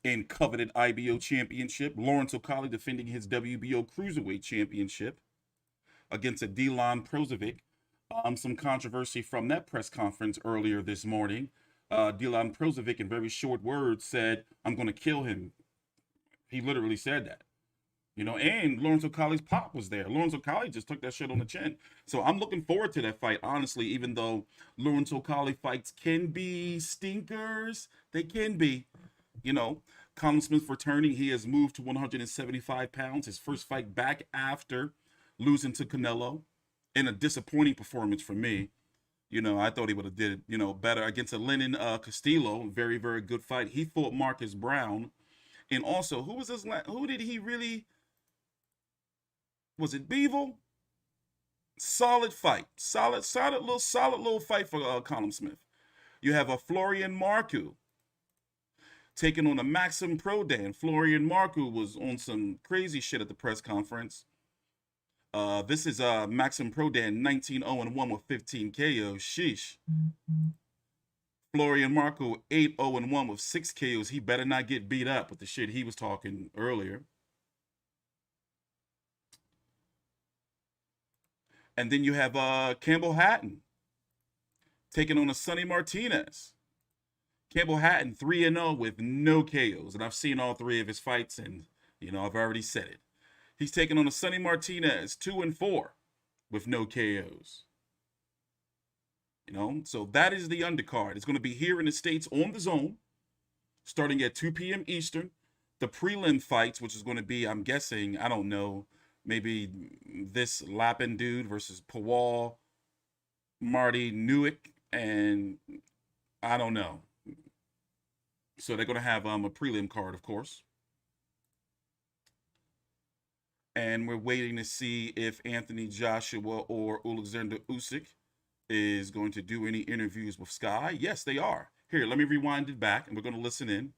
and coveted IBO championship. Lawrence O'Colly defending his WBO Cruiserweight championship against a Dylan Prozovic. Some controversy from that press conference earlier this morning. Dylan Prozovic, in very short words, said, "I'm going to kill him." He literally said that. You know, and Lawrence O'Colly's pop was there. Lawrence O'Colly just took that shit on the chin. So I'm looking forward to that fight, honestly, even though Lawrence O'Colly fights can be stinkers. They can be. You know, Colin Smith returning. He has moved to 175 pounds. His first fight back after losing to Canelo. In a disappointing performance for me. You know, I thought he would have did, you know, better against a Lennon Castillo. Very, very good fight. He fought Marcus Brown. And also, who was his who did he really... Was it Beevil? Solid fight. Solid little fight for Callum Smith. You have a Florian Marku taking on a Maxim Prodan. Florian Marku was on some crazy shit at the press conference. This is Maxim Prodan, 19-0-1 with 15 KOs. Sheesh. Florian Marku, 8-0-1 with 6 KOs. He better not get beat up with the shit he was talking earlier. And then you have Campbell Hatton taking on a Sonny Martinez. Campbell Hatton, 3-0 with no KOs. And I've seen all 3 of his fights, and, you know, I've already said it. He's taking on a Sonny Martinez, 2-4 with no KOs. You know, so that is the undercard. It's going to be here in the States on the DAZN, starting at 2 p.m. Eastern. The prelim fights, which is going to be, I'm guessing, I don't know, maybe this Lapin dude versus Pawal, Marty Newick, and I don't know. So they're going to have a prelim card, of course. And we're waiting to see if Anthony Joshua or Alexander Usyk is going to do any interviews with Sky. Yes, they are. Here, let me rewind it back, and we're going to listen in.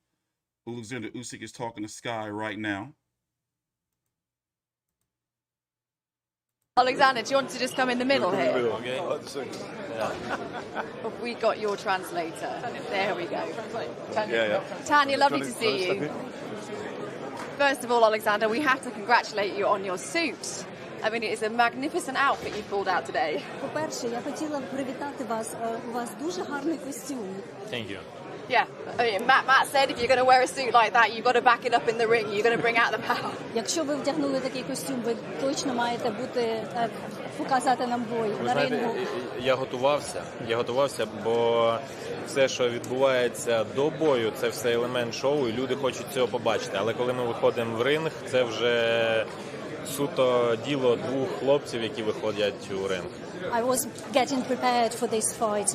Alexander Usyk is talking to Sky right now. Alexander, do you want to just come in the middle here? Okay. Have we got your translator? There we go. Yeah. Tanya, lovely to see you. First of all, Alexander, we have to congratulate you on your suit. I mean, it is a magnificent outfit you pulled out today. По-перше, я хотіла привітати вас. У вас дуже гарний костюм. Thank you. Yeah, I mean, Matt said if you're going to wear a suit like that, you've got to back it up in the ring. You're going to bring out the power. Якщо ви вдягнули такий костюм, ви точно маєте показати нам бой на рингу. Я готувався, бо все, що відбувається до бою, це все елемент шоу, і люди хочуть цього побачити. Але коли ми виходимо в ринг, це вже суто діло 2 хлопців, які виходять у ринг. I was getting prepared for this fight.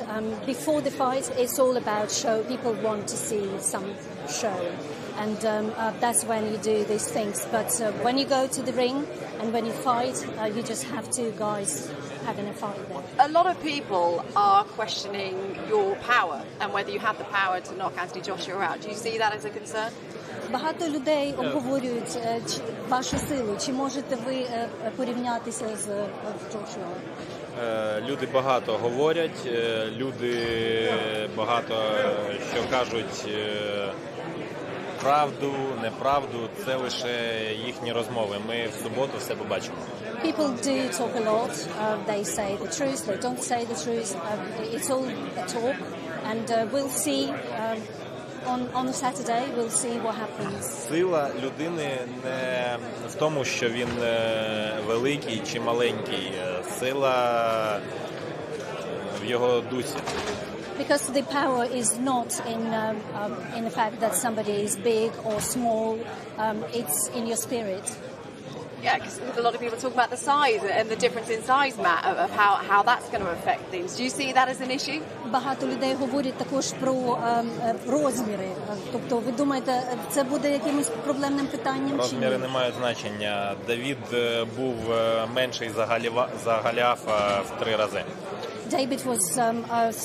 Before the fight, it's all about show. People want to see some show. And that's when you do these things. But when you go to the ring and when you fight, you just have 2 guys having a fight there. A lot of people are questioning your power and whether you have the power to knock Anthony Joshua out. Do you see that as a concern? Багато людей обговорюють вашу силу. Чи можете ви порівнятися з Джошуа? Люди багато говорять, люди багато що кажуть правду, неправду, це лише їхні розмови. Ми в суботу все побачимо. People do talk a lot. They say the truth, they don't say the truth. It's all a talk, and we'll see. On a Saturday, we'll see what happens. Сила людини не в тому, що він великий чи маленький. Сила в його дусі. Because the power is not in the fact that somebody is big or small. It's in your spirit. Yeah, because a lot of people talk about the size and the difference in size, Matt, of how that's going to affect things. Do you see that as an issue? Багато людей говорять також про розміри. Тобто, ви думаєте, це буде якимось проблемним питанням? Розміри не мають значення. Давід був менший за Галіафа в 3 рази. David was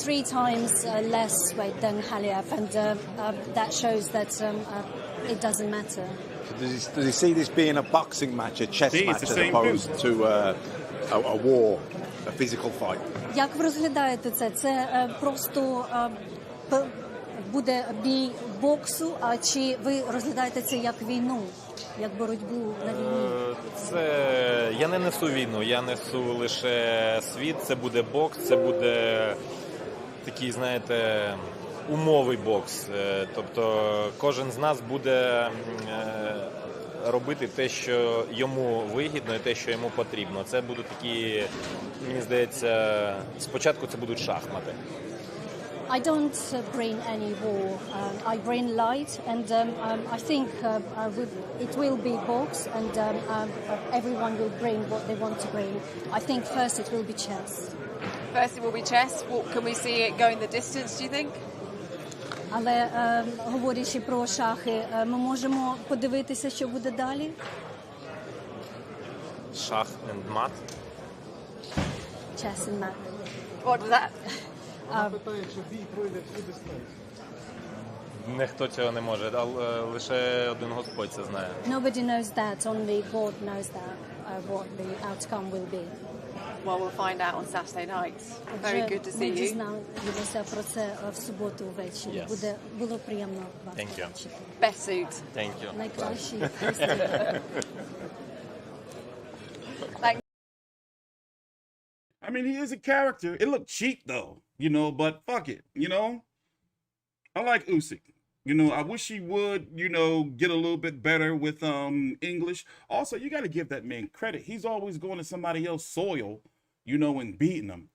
3 times less weight than Haliaf, and that shows that it doesn't matter. Does he see this being a boxing match, a chess match, as opposed to a war, a physical fight? Як ви розглядаєте це? Це просто буде бій боксу, а чи ви розглядаєте це як війну, як боротьбу на війні? Це я не несу війну, я несу лише світ, це буде бокс, це буде такий, знаєте, умовий бокс. Тобто кожен з нас буде робити те, що йому вигідно і те, що йому потрібно. Це будуть такі, мені здається, спочатку це будуть шахмати. I don't bring any war. I bring light, and I think it will be box, and everyone will bring what they want to bring. I think first it will be chess. First it will be chess. What, can we see it going the distance, do you think? Але говорячи про шахи, ми можемо подивитися, що буде далі? Шах and mat. chess and map. What was that? Ніхто цього не може, лише один Господь це знає. Nobody knows that, only God knows that, what the outcome will be. Well, we'll find out on Saturday night. Very good to see Ми you. дізнаємося про це в суботу ввечері. Yes. Було приємно вас Thank you. побачити. Best suit. Thank you. Найкращий. I mean, he is a character. It looked cheap though, you know, but fuck it, you know. I like Usyk. You know, I wish he would, you know, get a little bit better with English. Also, you got to give that man credit. He's always going to somebody else's soil, you know, and beating them.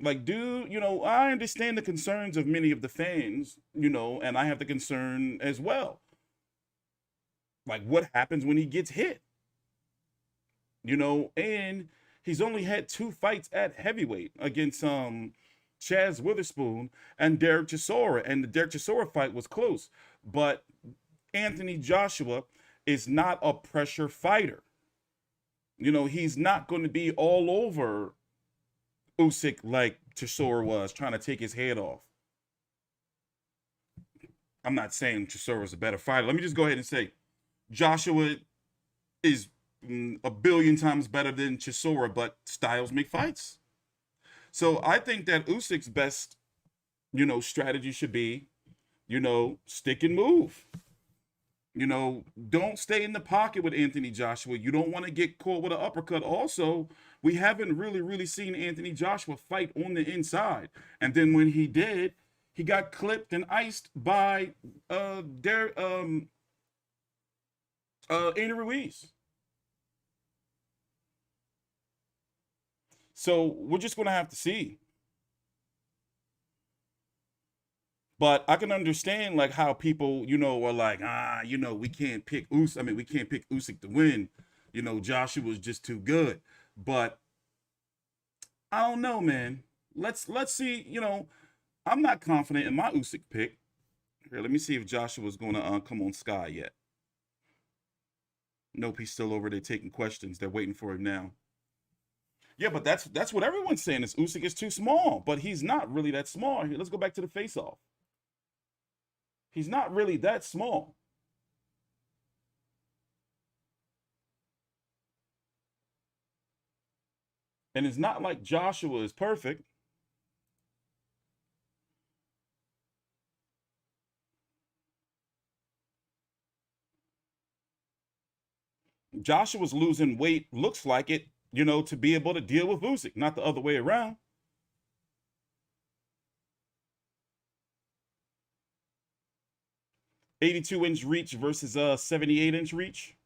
Like, dude, you know, I understand the concerns of many of the fans, you know, and I have the concern as well. Like, what happens when he gets hit? You know, and he's only had 2 fights at heavyweight against Chaz Witherspoon and Derek Chisora, and the Derek Chisora fight was close, but Anthony Joshua is not a pressure fighter. You know, he's not going to be all over Usyk like Chisora was, trying to take his head off. I'm not saying Chisora is a better fighter. Let me just go ahead and say Joshua is a billion times better than Chisora, but styles make fights. So I think that Usyk's best, you know, strategy should be, you know, stick and move. You know, don't stay in the pocket with Anthony Joshua. You don't want to get caught with an uppercut. Also, we haven't really seen Anthony Joshua fight on the inside. And then when he did, he got clipped and iced by Andy Ruiz. So we're just going to have to see. But I can understand like how people, you know, are like, you know, we can't pick Usyk. I mean, we can't pick Usyk to win. You know, Joshua was just too good. But I don't know, man. Let's see. You know, I'm not confident in my Usyk pick. Here, let me see if Joshua's going to come on Sky yet. Nope, he's still over there taking questions. They're waiting for him now. Yeah, but that's what everyone's saying is Usyk is too small, but he's not really that small. Here, let's go back to the face-off. He's not really that small. And it's not like Joshua is perfect. Joshua's losing weight, looks like it, you know, to be able to deal with Usyk, not the other way around. .82-inch reach versus 78-inch reach.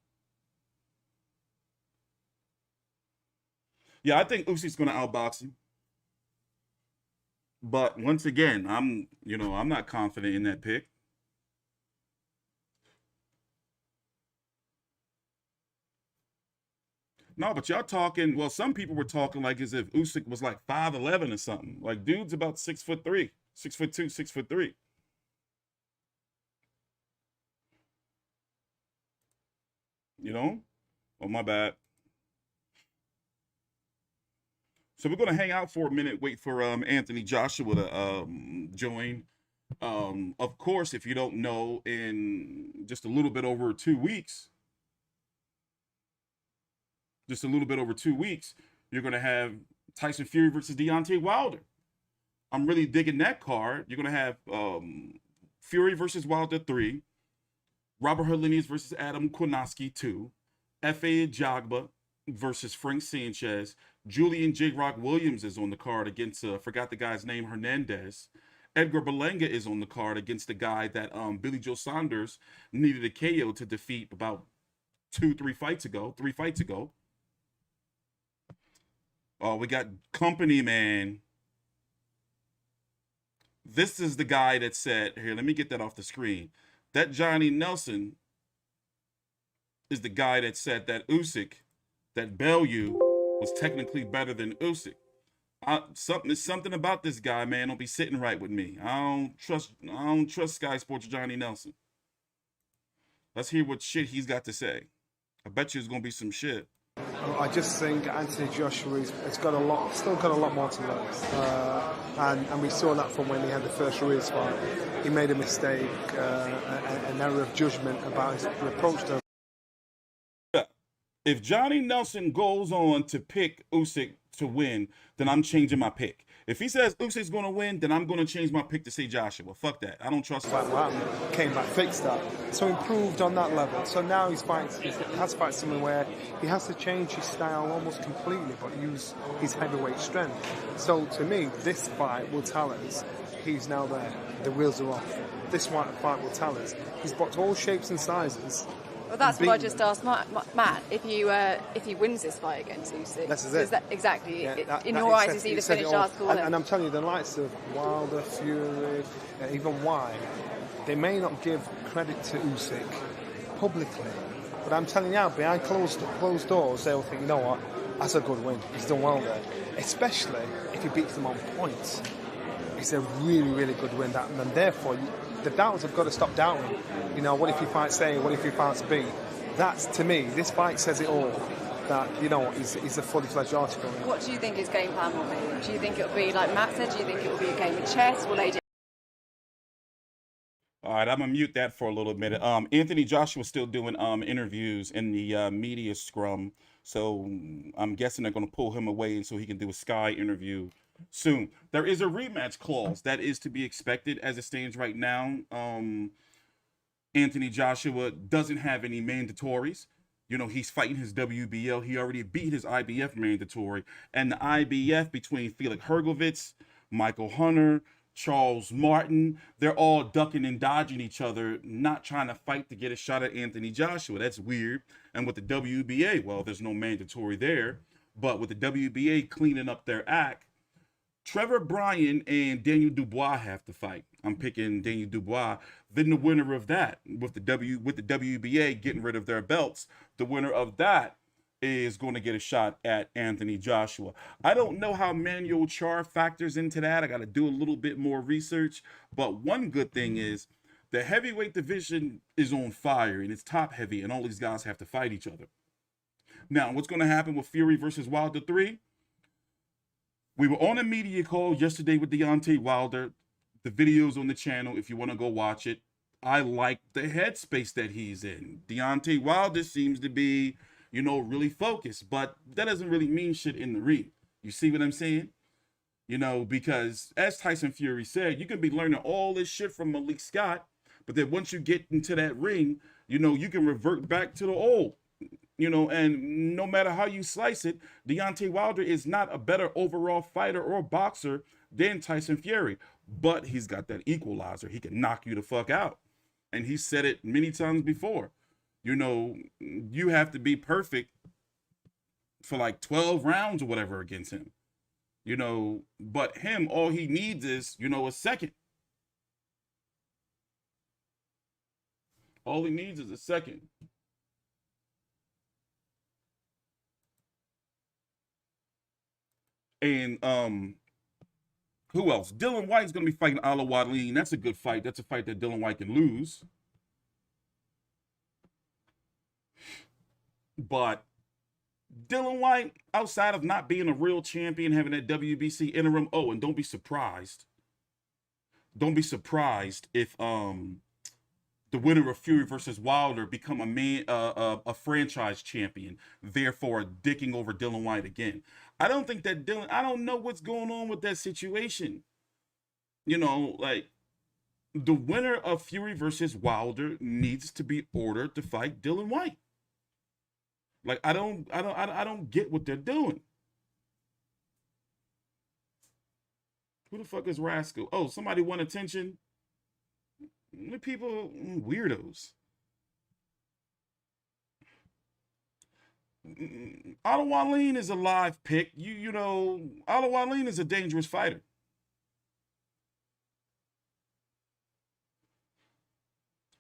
Yeah, I think Usyk's going to outbox him. But once again, I'm not confident in that pick. No, but y'all talking, well, some people were talking like as if Usyk was like 5'11" or something. Like, dude's about 6'3", 6'2", 6'3". You know? Oh, my bad. So we're going to hang out for a minute, wait for Anthony Joshua to join. Of course, if you don't know, in just a little bit over 2 weeks, you're going to have Tyson Fury versus Deontay Wilder. I'm really digging that card. You're going to have Fury versus Wilder 3, Robert Helenius versus Adam Kownacki 2, F.A. Jagba versus Frank Sanchez, Julian J. Rock Williams is on the card against, forgot the guy's name, Hernandez. Edgar Berlanga is on the card against the guy that Billy Joe Saunders needed a KO to defeat about 3 fights ago. Oh, we got Company Man. This is the guy that said, here, let me get that off the screen. That Johnny Nelson is the guy that said that Usyk, that Bellew was technically better than Usyk. There's something about this guy, man. Don't be sitting right with me. I don't trust Sky Sports Johnny Nelson. Let's hear what shit he's got to say. I bet you it's gonna be some shit. I just think Anthony Joshua has got still got a lot more to learn. And we saw that from when he had the first Ruiz fight. He made a mistake, an error of judgment about his approach to. If Johnny Nelson goes on to pick Usyk to win, then I'm changing my pick. If he says Usyk's going to win, then I'm going to change my pick to say Joshua. Fuck that. I don't trust him. Came back, fixed that. So improved on that level. So now he has to fight someone where he has to change his style almost completely, but use his heavyweight strength. So to me, this fight will tell us he's now there. The wheels are off. This fight will tell us he's boxed all shapes and sizes. Well, that's what I just asked Matt. If he wins this fight against Usyk, this is it. Exactly. Yeah, in your eyes, is he the finished article? And I'm telling you, the likes of Wilder, Fury, even White, they may not give credit to Usyk publicly, but I'm telling you now, behind closed doors, they'll think, you know what, that's a good win. He's done well there, especially if he beats them on points. It's a really, really good win. And therefore, the doubters have got to stop doubting. You know, what if he fights A? What if he fights B? That's, to me, this fight says it all. That, you know, he's a fully fledged article. What do you think his game plan will be? Do you think it'll be like Matt said? Do you think it will be a game of chess? Will they do? All right, I'm gonna mute that for a little minute. Anthony Joshua's still doing interviews in the media scrum, so I'm guessing they're gonna pull him away so he can do a Sky interview soon. There is a rematch clause that is to be expected as it stands right now. Anthony Joshua doesn't have any mandatories. You know, he's fighting his WBL. He already beat his IBF mandatory. And the IBF between Felix Hergovitz, Michael Hunter, Charles Martin, they're all ducking and dodging each other, not trying to fight to get a shot at Anthony Joshua. That's weird. And with the WBA, well, there's no mandatory there. But with the WBA cleaning up their act, Trevor Bryan and Daniel Dubois have to fight. I'm picking Daniel Dubois. Then the winner of that, with the WBA getting rid of their belts, the winner of that is going to get a shot at Anthony Joshua. I don't know how Manuel Char factors into that. I got to do a little bit more research. But one good thing is the heavyweight division is on fire and it's top heavy, and all these guys have to fight each other. Now, what's going to happen with Fury versus Wilder 3? We were on a media call yesterday with Deontay Wilder. The video's on the channel if you want to go watch it. I like the headspace that he's in. Deontay Wilder seems to be, you know, really focused, but that doesn't really mean shit in the ring. You see what I'm saying? You know, because as Tyson Fury said, you can be learning all this shit from Malik Scott, but then once you get into that ring, you know, you can revert back to the old. You know, and no matter how you slice it, Deontay Wilder is not a better overall fighter or boxer than Tyson Fury. But he's got that equalizer. He can knock you the fuck out. And he said it many times before. You know, you have to be perfect for like 12 rounds or whatever against him. You know, but him, all he needs is, you know, a second. All he needs is a second. And who else? Dylan White's going to be fighting Ala Wadleen. That's a good fight. That's a fight that Dylan White can lose. But Dylan White, outside of not being a real champion, having that WBC interim, oh, and don't be surprised. Don't be surprised if the winner of Fury versus Wilder become a franchise champion, therefore dicking over Dylan White again. I don't think that I don't know what's going on with that situation. You know, like the winner of Fury versus Wilder needs to be ordered to fight Dylan White. Like I don't get what they're doing. Who the fuck is Rascal? Oh, somebody want attention? The people weirdos. Ala Wadleen is a live pick. You know, Ala Wadleen is a dangerous fighter.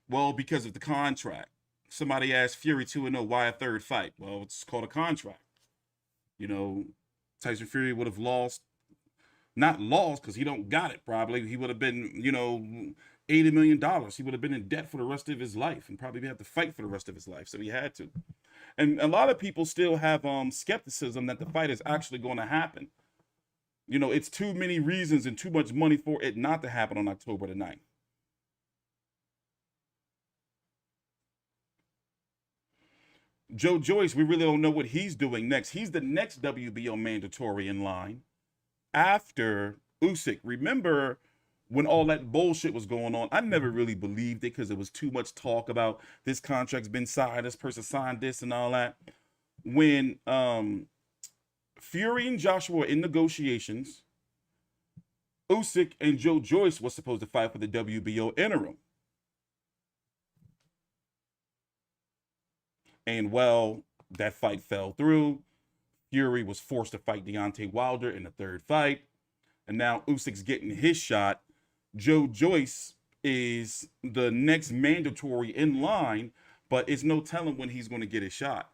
Well, because of the contract. Somebody asked Fury 2-0, why a third fight? Well, it's called a contract. You know, Tyson Fury would have lost, not lost because he don't got it probably. He would have been, you know, $80 million. He would have been in debt for the rest of his life and probably have to fight for the rest of his life. So he had to. And a lot of people still have skepticism that the fight is actually going to happen. You know, it's too many reasons and too much money for it not to happen on October the 9th. Joe Joyce, we really don't know what he's doing next. He's the next WBO mandatory in line after Usyk. Remember when all that bullshit was going on? I never really believed it because there was too much talk about this contract's been signed, this person signed this and all that. When Fury and Joshua were in negotiations, Usyk and Joe Joyce was supposed to fight for the WBO interim. And well, that fight fell through. Fury was forced to fight Deontay Wilder in the third fight. And now Usyk's getting his shot. Joe Joyce is the next mandatory in line, but it's no telling when he's going to get his shot.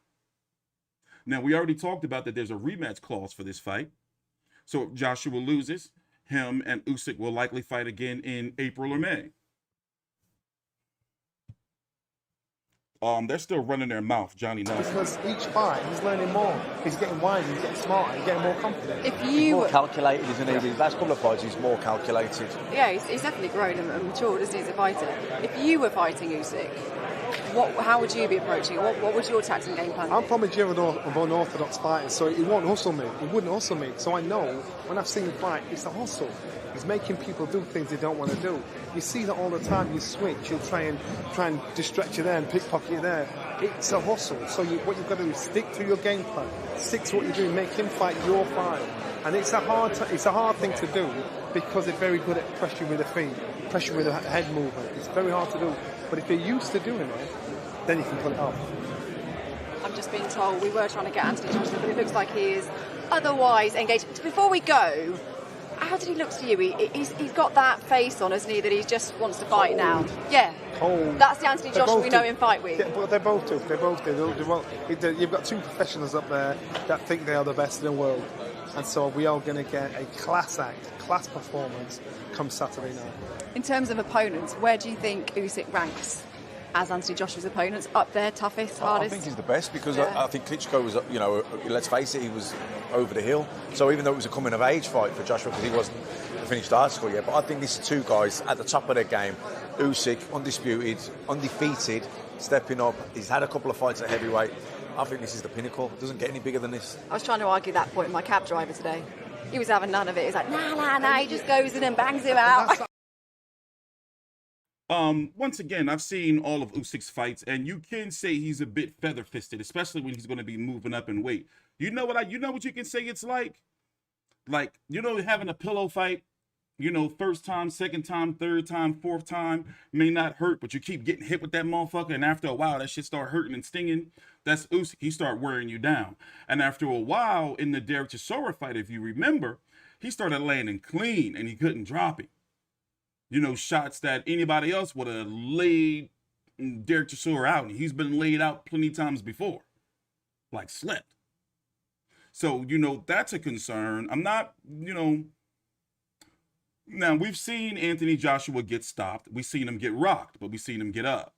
Now, we already talked about that there's a rematch clause for this fight. So if Joshua loses, him and Usyk will likely fight again in April or May. They're still running their mouth, Johnny Nelson. Because each fight, he's learning more. He's getting wiser, he's getting smarter, he's getting more confident. He's more calculated, isn't he? These last couple of fights, he's more calculated. Yeah, he's definitely grown and matured, isn't he, as a fighter? If you were fighting Usyk, how would you be approaching it? What would your tactical game plan be? I'm from a German unorthodox fighter, so he won't hustle me. He wouldn't hustle me. So I know when I've seen him fight, it's a hustle. He's making people do things they don't want to do. You see that all the time. You switch. You'll try and distract you there and pickpocket you there. It's a hustle. So what you've got to do is stick to your game plan. Stick to what you're doing. Make him fight your fight. And it's a hard thing to do because they're very good at pressuring with the feet, pressuring with the head movement. It's very hard to do. But if you're used to doing it, then you can pull it off. I'm just being told we were trying to get Anthony Joshua, but it looks like he is otherwise engaged. Before we go, how did he look to you? He's got that face on, hasn't he, that he just wants to fight now? Yeah. Cold. That's the Anthony Joshua we know him fight with. Yeah, but they both do. They both do. You've got two professionals up there that think they are the best in the world. And so we are going to get a class act, class performance come Saturday night. In terms of opponents, where do you think Usyk ranks as Anthony Joshua's opponents? Up there, toughest, hardest? I think he's the best because I think Klitschko was, let's face it, he was over the hill. So even though it was a coming-of-age fight for Joshua because he wasn't finished article yet, but I think these two guys at the top of their game, Usyk, undisputed, undefeated, stepping up. He's had a couple of fights at heavyweight. I think this is the pinnacle. It doesn't get any bigger than this. I was trying to argue that point with my cab driver today. He was having none of it. He's like, nah, he just goes in and bangs him out. Once again, I've seen all of Usyk's fights, and you can say he's a bit feather-fisted, especially when he's going to be moving up in weight. You know what you can say it's like? Like, having a pillow fight, first time, second time, third time, fourth time may not hurt, but you keep getting hit with that motherfucker, and after a while, that shit start hurting and stinging. That's Usyk. He start wearing you down. And after a while, in the Derek Chisora fight, if you remember, he started landing clean, and he couldn't drop it. Shots that anybody else would have laid Derek Chisora out, and he's been laid out plenty times before, like slept. So, that's a concern. I'm not, now we've seen Anthony Joshua get stopped. We've seen him get rocked, but we've seen him get up.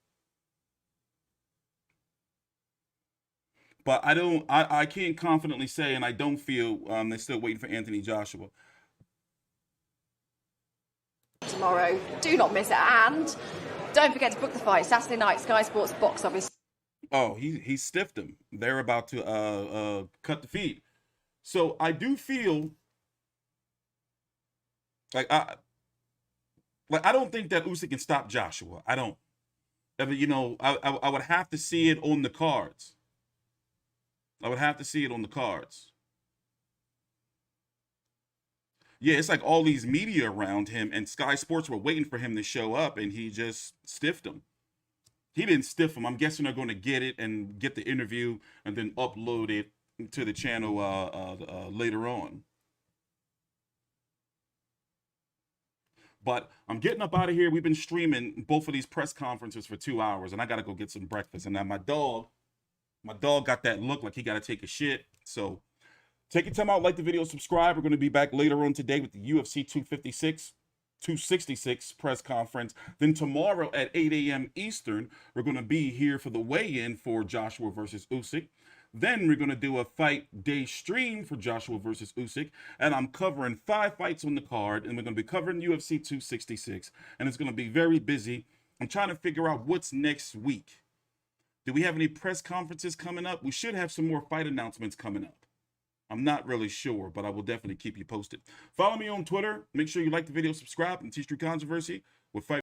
But I can't confidently say, and I don't feel they're still waiting for Anthony Joshua. Tomorrow, do not miss it, and don't forget to book the fight Saturday night, Sky Sports box office. Oh, he stiffed him. They're about to cut the feed. So I do feel like I don't think that Usyk can stop Joshua. I don't. I mean, I would have to see it on the cards. Yeah, it's like all these media around him, and Sky Sports were waiting for him to show up, and he just stiffed him. He didn't stiff him. I'm guessing they're going to get it and get the interview and then upload it to the channel later on. But I'm getting up out of here. We've been streaming both of these press conferences for 2 hours, and I got to go get some breakfast. And now my dog got that look like he got to take a shit. So take your time out, like the video, subscribe. We're going to be back later on today with the UFC 256. 266 press conference. Then tomorrow at 8 a.m. Eastern, we're going to be here for the weigh-in for Joshua versus Usyk. Then we're going to do a fight day stream for Joshua versus Usyk. And I'm covering 5 fights on the card. And we're going to be covering UFC 266. And it's going to be very busy. I'm trying to figure out what's next week. Do we have any press conferences coming up? We should have some more fight announcements coming up. I'm not really sure, but I will definitely keep you posted. Follow me on Twitter. Make sure you like the video, subscribe, and T Street Controversy with Fight.